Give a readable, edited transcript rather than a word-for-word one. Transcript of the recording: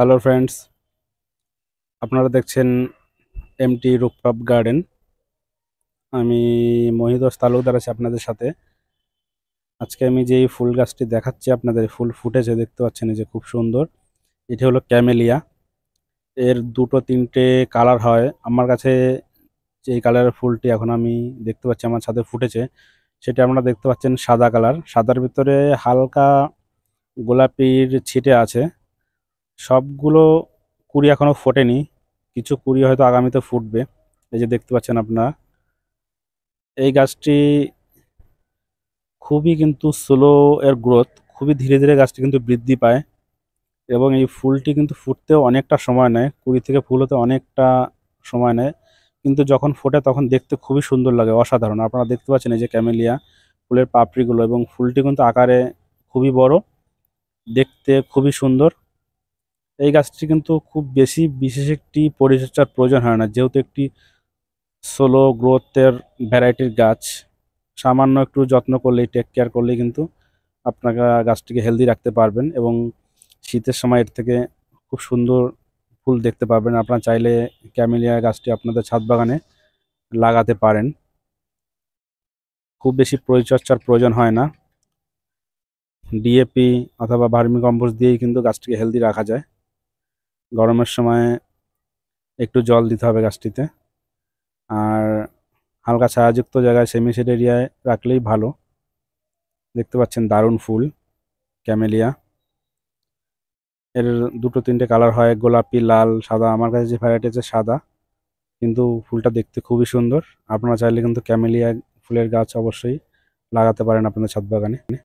Hello friends, আপনারা দেখছেন MT rooftop garden. আমি মহিদোস তালুকদার আছি আপনাদের সাথে। আজকে আমি যেই ফুল গাছটি দেখাচ্ছি আপনাদের, ফুল ফুটেছে দেখতে পাচ্ছেন, এই যে খুব সুন্দর। এটি হলো ক্যামেলিয়া। এর দুটো তিনটে কালার হয়। আমার কাছে যেই কালারের ফুলটি এখন আমি দেখতে পাচ্ছি আমার ছাদে ফুটেছে, সেটা আপনারা দেখতে পাচ্ছেন সাদা কালার। সাদার ভিতরে হালকা গোলাপির ছিটে আছে। সবগুলো কুড়ি এখনো ফোটেনি, কিছু কুড়ি হয়তো আগামীতে ফুটবে। এই যে দেখতে পাচ্ছেন আপনারা, এই গাছটি খুবই কিন্তু স্লো, এর গ্রোথ খুবই ধীরে ধীরে গাছটি কিন্তু বৃদ্ধি পায়। এবং এই ফুলটি কিন্তু ফুটতেও অনেকটা সময় নেয়, কুড়ি থেকে ফুল হতে অনেকটা সময় নেয়। কিন্তু যখন ফোটে তখন দেখতে খুবই সুন্দর লাগে, অসাধারণ। আপনারা দেখতে পাচ্ছেন এই যে ক্যামেলিয়া ফুলের পাপড়িগুলো, এবং ফুলটি কিন্তু আকারে খুবই বড়, দেখতে খুবই সুন্দর। এই গাছটি কিন্তু খুব বেশি বিশেষ একটি পরিচর্যার প্রয়োজন হয় না, যেহেতু একটি সোলো গ্রোথের ভ্যারাইটির গাছ। সামান্য একটু যত্ন করলেই, টেক কেয়ার করলেই কিন্তু আপনারা গাছটিকে হেলদি রাখতে পারবেন, এবং শীতের সময় এর থেকে খুব সুন্দর ফুল দেখতে পাবেন। আপনারা চাইলে ক্যামেলিয়া গাছটি আপনাদের ছাদ বাগানে লাগাতে পারেন। খুব বেশি পরিচর্যার প্রয়োজন হয় না, ডিএপি অথবা ভার্মি কম্পোস্ট দিয়েই কিন্তু গাছটিকে হেলদি রাখা যায়। গরমের সময় একটু জল দিতে হবে গাছটিতে, আর হালকা ছায়াযুক্ত জায়গায়, সেমি শেড এরিয়ায় রাখলেই ভালো। দেখতে পাচ্ছেন দারুণ ফুল ক্যামেলিয়া। এর দুটো তিনটে কালার হয়, গোলাপি, লাল, সাদা। আমার কাছে যে ভ্যারাইটি আছে সাদা, কিন্তু ফুলটা দেখতে খুবই সুন্দর। আপনারা চাইলে কিন্তু ক্যামেলিয়া ফুলের গাছ অবশ্যই লাগাতে পারেন আপনাদের ছাদ বাগানে।